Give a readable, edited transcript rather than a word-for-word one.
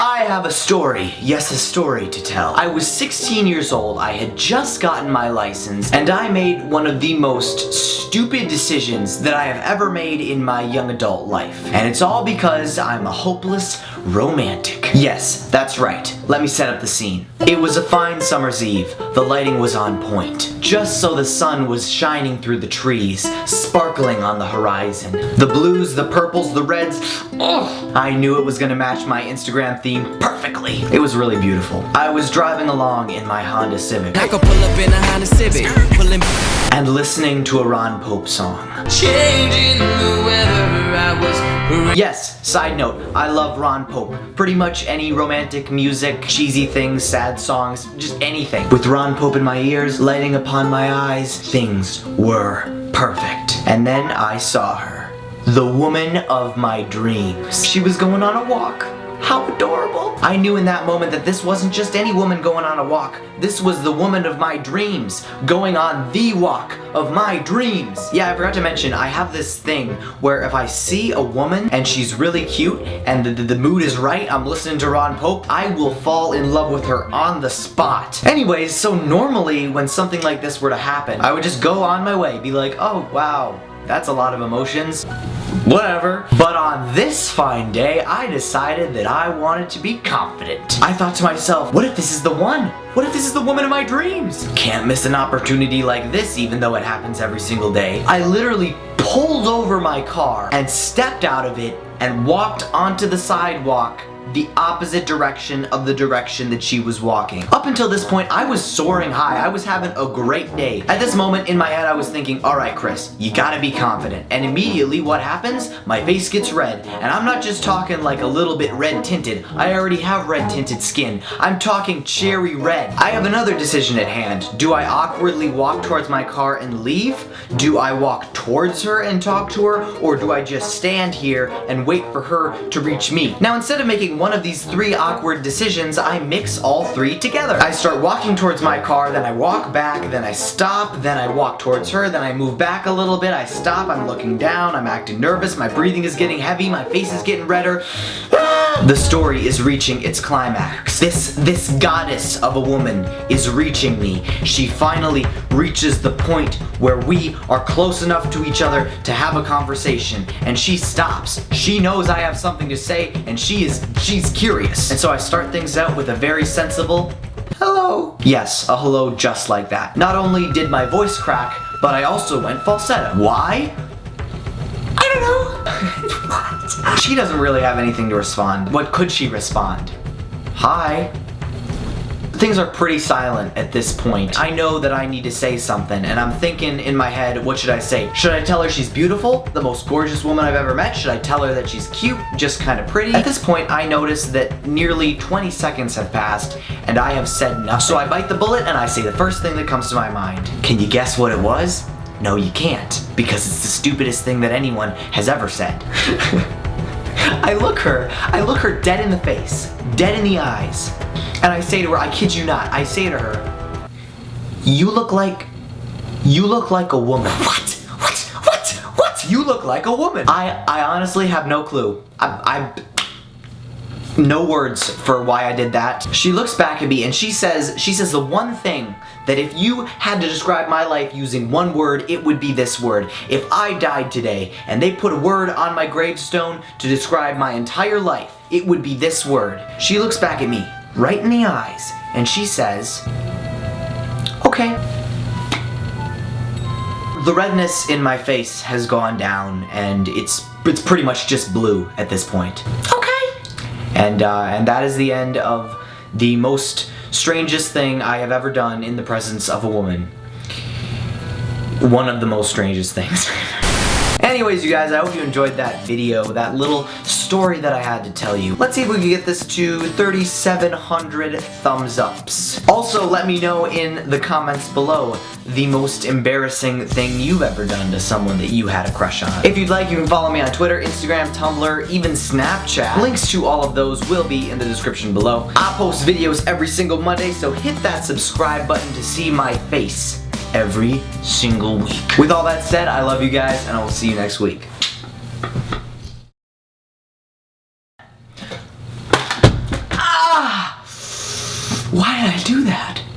I have a story, yes, a story to tell. I was 16 years old, I had just gotten my license, and I made one of the most stupid decisions that I have ever made in my young adult life. And it's all because I'm a hopeless romantic. Yes, that's right. Let me set up the scene. It was a fine summer's eve. The lighting was on point. Just so the sun was shining through the trees, sparkling on the horizon. The blues, the purples, the reds. Oh, I knew it was gonna match my Instagram theme perfectly. It was really beautiful. I was driving along in my Honda Civic. I could pull up in a Honda Civic, and listening to a Ron Pope song. Changing the weather, I was. Yes, side note, I love Ron Pope. Pretty much any romantic music, cheesy things, sad songs, just anything. With Ron Pope in my ears, lighting upon my eyes, things were perfect. And then I saw her. The woman of my dreams. She was going on a walk. How adorable. I knew in that moment that this wasn't just any woman going on a walk. This was the woman of my dreams, going on the walk of my dreams. Yeah, I forgot to mention, I have this thing where if I see a woman and she's really cute and the mood is right, I'm listening to Ron Pope, I will fall in love with her on the spot. Anyways, so normally when something like this were to happen, I would just go on my way, be like, oh wow, that's a lot of emotions. Whatever. But on this fine day, I decided that I wanted to be confident. I thought to myself, what if this is the one? What if this is the woman of my dreams? Can't miss an opportunity like this, even though it happens every single day. I literally pulled over my car and stepped out of it and walked onto the sidewalk the opposite direction of the direction that she was walking. Up until this point, I was soaring high. I was having a great day. At this moment in my head, I was thinking, all right, Chris, you gotta be confident. And immediately what happens? My face gets red. And I'm not just talking like a little bit red tinted. I already have red tinted skin. I'm talking cherry red. I have another decision at hand. Do I awkwardly walk towards my car and leave? Do I walk towards her and talk to her? Or do I just stand here and wait for her to reach me? Now, instead of making one of these three awkward decisions, I mix all three together. I start walking towards my car, then I walk back, then I stop, then I walk towards her, then I move back a little bit, I stop, I'm looking down, I'm acting nervous, my breathing is getting heavy, my face is getting redder. The story is reaching its climax. This goddess of a woman is reaching me. She finally reaches the point where we are close enough to each other to have a conversation, and she stops. She knows I have something to say, and she's curious. And so I start things out with a very sensible hello. Yes, a hello just like that. Not only did my voice crack, but I also went falsetto. Why? I don't know. What? She doesn't really have anything to respond. What could she respond? Hi. Things are pretty silent at this point. I know that I need to say something, and I'm thinking in my head, what should I say? Should I tell her she's beautiful, the most gorgeous woman I've ever met? Should I tell her that she's cute, just kind of pretty? At this point, I notice that nearly 20 seconds have passed, and I have said nothing. So I bite the bullet, and I say the first thing that comes to my mind. Can you guess what it was? No, you can't, because it's the stupidest thing that anyone has ever said. I look her dead in the face, dead in the eyes, and I say to her, I kid you not, I say to her, you look like a woman. What? You look like a woman. I honestly have no clue. No words for why I did that. She looks back at me and she says the one thing that if you had to describe my life using one word, it would be this word. If I died today and they put a word on my gravestone to describe my entire life, it would be this word. She looks back at me, right in the eyes, and she says, okay. The redness in my face has gone down, and it's pretty much just blue at this point. Okay. And that is the end of the most strangest thing I have ever done in the presence of a woman. One of the most strangest things. Anyways, you guys, I hope you enjoyed that video, that little story that I had to tell you. Let's see if we can get this to 3,700 thumbs ups. Also, let me know in the comments below the most embarrassing thing you've ever done to someone that you had a crush on. If you'd like, you can follow me on Twitter, Instagram, Tumblr, even Snapchat. Links to all of those will be in the description below. I post videos every single Monday, so hit that subscribe button to see my face every single week. With all that said, I love you guys, and I will see you next week. Why did I do that?